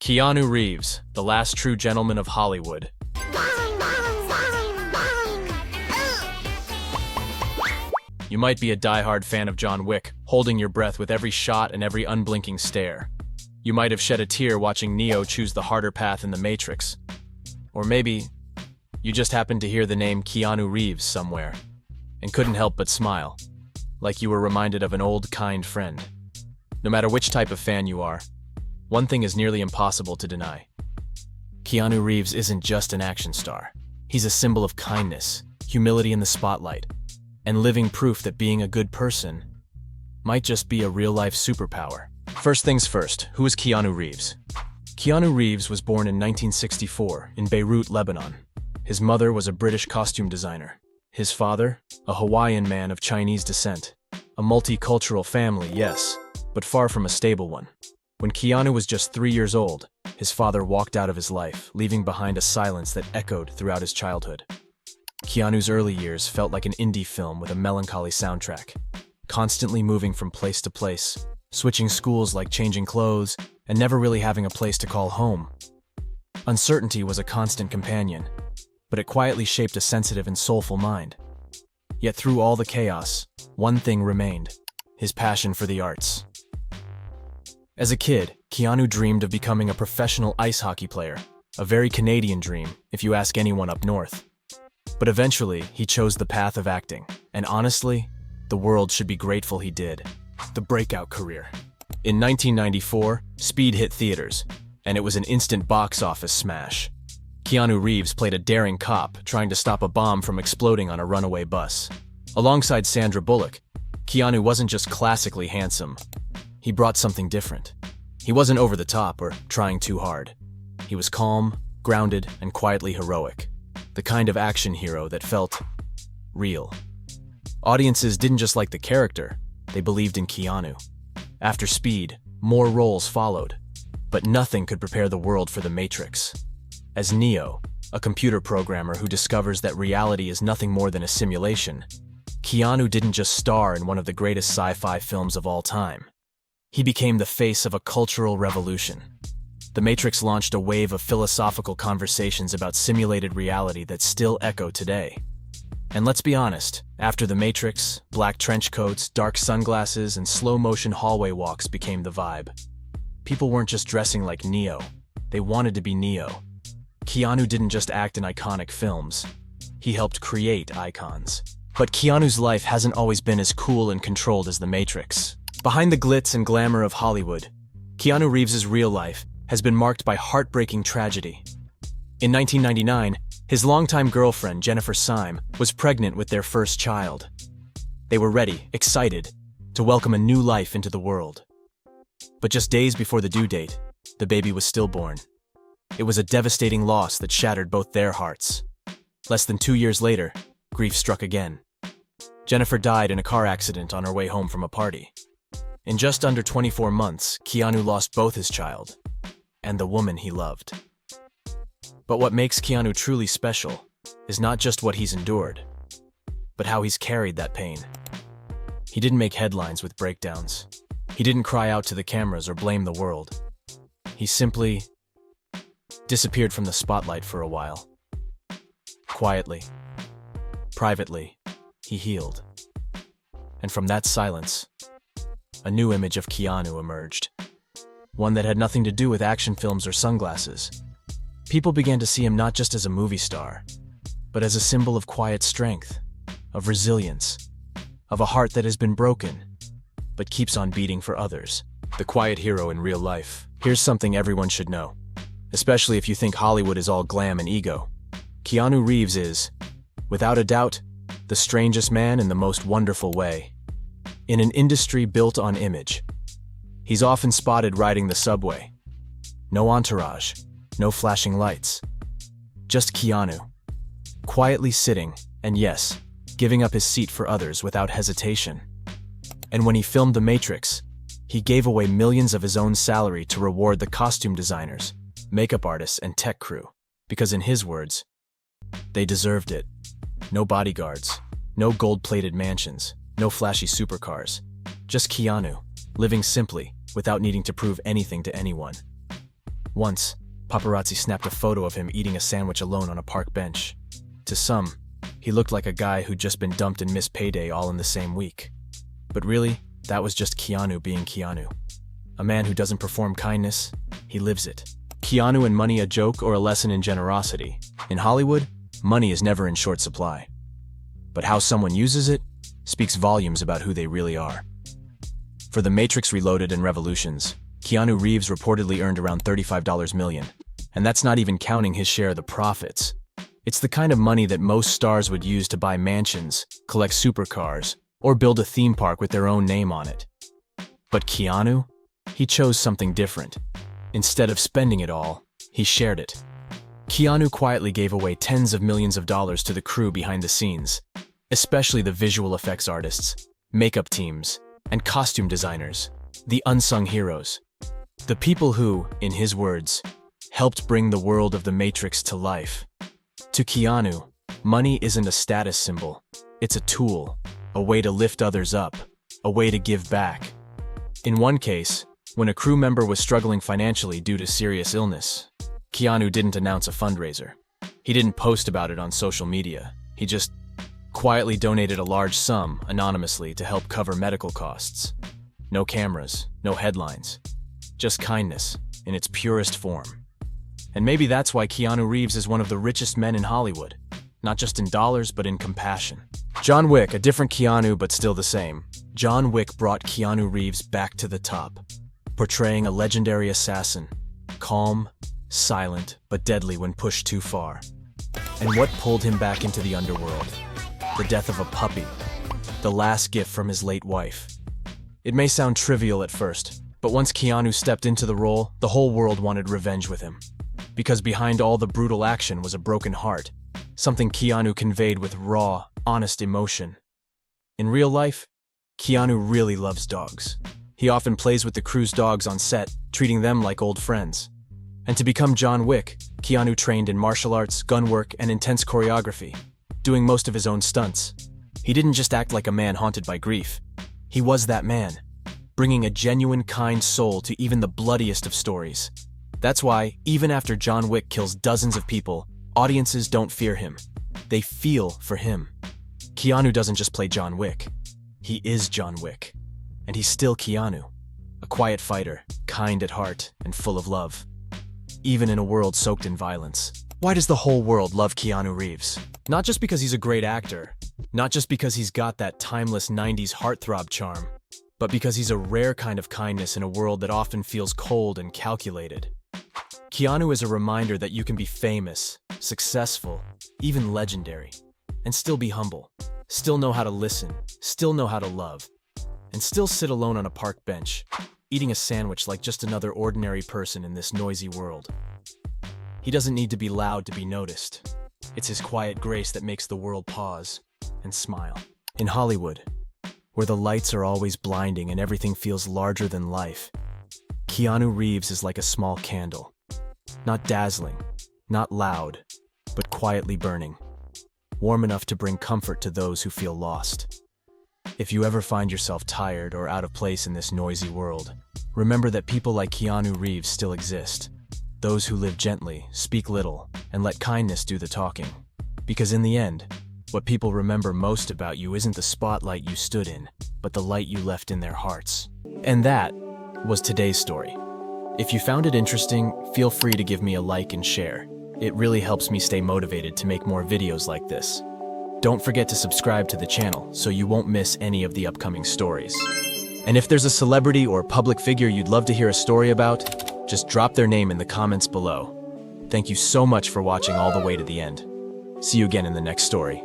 Keanu Reeves, the last true gentleman of Hollywood. You might be a die-hard fan of John Wick, holding your breath with every shot and every unblinking stare. You might have shed a tear watching Neo choose the harder path in The Matrix. Or maybe you just happened to hear the name Keanu Reeves somewhere and couldn't help but smile, like you were reminded of an old, kind friend. No matter which type of fan you are, one thing is nearly impossible to deny. Keanu Reeves isn't just an action star. He's a symbol of kindness, humility in the spotlight, and living proof that being a good person might just be a real-life superpower. First things first, who is Keanu Reeves? Keanu Reeves was born in 1964 in Beirut, Lebanon. His mother was a British costume designer. His father, a Hawaiian man of Chinese descent. A multicultural family, yes, but far from a stable one. When Keanu was just 3 years old, his father walked out of his life, leaving behind a silence that echoed throughout his childhood. Keanu's early years felt like an indie film with a melancholy soundtrack, constantly moving from place to place, switching schools like changing clothes, and never really having a place to call home. Uncertainty was a constant companion, but it quietly shaped a sensitive and soulful mind. Yet through all the chaos, one thing remained: his passion for the arts. As a kid, Keanu dreamed of becoming a professional ice hockey player, a very Canadian dream, if you ask anyone up north. But eventually, he chose the path of acting, and honestly, the world should be grateful he did. The breakout career. In 1994, Speed hit theaters, and it was an instant box office smash. Keanu Reeves played a daring cop trying to stop a bomb from exploding on a runaway bus. Alongside Sandra Bullock, Keanu wasn't just classically handsome. He brought something different. He wasn't over the top or trying too hard. He was calm, grounded, and quietly heroic. The kind of action hero that felt real. Audiences didn't just like the character, they believed in Keanu. After Speed, more roles followed, but nothing could prepare the world for The Matrix. As Neo, a computer programmer who discovers that reality is nothing more than a simulation, Keanu didn't just star in one of the greatest sci-fi films of all time. He became the face of a cultural revolution. The Matrix launched a wave of philosophical conversations about simulated reality that still echo today. And let's be honest, after The Matrix, black trench coats, dark sunglasses, and slow-motion hallway walks became the vibe. People weren't just dressing like Neo, they wanted to be Neo. Keanu didn't just act in iconic films, he helped create icons. But Keanu's life hasn't always been as cool and controlled as The Matrix. Behind the glitz and glamour of Hollywood, Keanu Reeves' real life has been marked by heartbreaking tragedy. In 1999, his longtime girlfriend, Jennifer Syme, was pregnant with their first child. They were ready, excited, to welcome a new life into the world. But just days before the due date, the baby was stillborn. It was a devastating loss that shattered both their hearts. Less than 2 years later, grief struck again. Jennifer died in a car accident on her way home from a party. In just under 24 months, Keanu lost both his child and the woman he loved. But what makes Keanu truly special is not just what he's endured, but how he's carried that pain. He didn't make headlines with breakdowns. He didn't cry out to the cameras or blame the world. He simply disappeared from the spotlight for a while. Quietly, privately, he healed. And from that silence, a new image of Keanu emerged. One that had nothing to do with action films or sunglasses. People began to see him not just as a movie star, but as a symbol of quiet strength, of resilience, of a heart that has been broken, but keeps on beating for others. The quiet hero in real life. Here's something everyone should know, especially if you think Hollywood is all glam and ego. Keanu Reeves is, without a doubt, the strangest man in the most wonderful way. In an industry built on image, he's often spotted riding the subway. No entourage, no flashing lights. Just Keanu, quietly sitting, and yes, giving up his seat for others without hesitation. And when he filmed The Matrix, he gave away millions of his own salary to reward the costume designers, makeup artists, and tech crew, because in his words, they deserved it. No bodyguards, no gold-plated mansions, no flashy supercars. Just Keanu, living simply, without needing to prove anything to anyone. Once, paparazzi snapped a photo of him eating a sandwich alone on a park bench. To some, he looked like a guy who'd just been dumped and missed payday all in the same week. But really, that was just Keanu being Keanu. A man who doesn't perform kindness, he lives it. Keanu and money, a joke or a lesson in generosity? In Hollywood, money is never in short supply. But how someone uses it speaks volumes about who they really are. For The Matrix Reloaded and Revolutions, Keanu Reeves reportedly earned around $35 million, and that's not even counting his share of the profits. It's the kind of money that most stars would use to buy mansions, collect supercars, or build a theme park with their own name on it. But Keanu? He chose something different. Instead of spending it all, he shared it. Keanu quietly gave away tens of millions of dollars to the crew behind the scenes, especially the visual effects artists, makeup teams, and costume designers, the unsung heroes. The people who, in his words, helped bring the world of The Matrix to life. To Keanu, money isn't a status symbol. It's a tool, a way to lift others up, a way to give back. In one case, when a crew member was struggling financially due to serious illness, Keanu didn't announce a fundraiser. He didn't post about it on social media. He just quietly donated a large sum anonymously to help cover medical costs. No cameras, no headlines, just kindness in its purest form. And maybe that's why Keanu Reeves is one of the richest men in Hollywood, not just in dollars, but in compassion. John Wick, a different Keanu, but still the same. John Wick brought Keanu Reeves back to the top, portraying a legendary assassin, calm, silent, but deadly when pushed too far. And what pulled him back into the underworld? The death of a puppy, the last gift from his late wife. It may sound trivial at first, but once Keanu stepped into the role, the whole world wanted revenge with him. Because behind all the brutal action was a broken heart, something Keanu conveyed with raw, honest emotion. In real life, Keanu really loves dogs. He often plays with the crew's dogs on set, treating them like old friends. And to become John Wick, Keanu trained in martial arts, gun work, and intense choreography, doing most of his own stunts. He didn't just act like a man haunted by grief. He was that man, bringing a genuine, kind soul to even the bloodiest of stories. That's why, even after John Wick kills dozens of people, audiences don't fear him. They feel for him. Keanu doesn't just play John Wick. He is John Wick. And he's still Keanu, a quiet fighter, kind at heart, and full of love. Even in a world soaked in violence. Why does the whole world love Keanu Reeves? Not just because he's a great actor, not just because he's got that timeless 90s heartthrob charm, but because he's a rare kind of kindness in a world that often feels cold and calculated. Keanu is a reminder that you can be famous, successful, even legendary, and still be humble, still know how to listen, still know how to love, and still sit alone on a park bench, eating a sandwich like just another ordinary person in this noisy world. He doesn't need to be loud to be noticed. It's his quiet grace that makes the world pause and smile. In Hollywood, where the lights are always blinding and everything feels larger than life, Keanu Reeves is like a small candle. Not dazzling, not loud, but quietly burning, warm enough to bring comfort to those who feel lost. If you ever find yourself tired or out of place in this noisy world, remember that people like Keanu Reeves still exist. Those who live gently, speak little, and let kindness do the talking. Because in the end, what people remember most about you isn't the spotlight you stood in, but the light you left in their hearts. And that was today's story. If you found it interesting, feel free to give me a like and share. It really helps me stay motivated to make more videos like this. Don't forget to subscribe to the channel so you won't miss any of the upcoming stories. And if there's a celebrity or public figure you'd love to hear a story about, just drop their name in the comments below. Thank you so much for watching all the way to the end. See you again in the next story.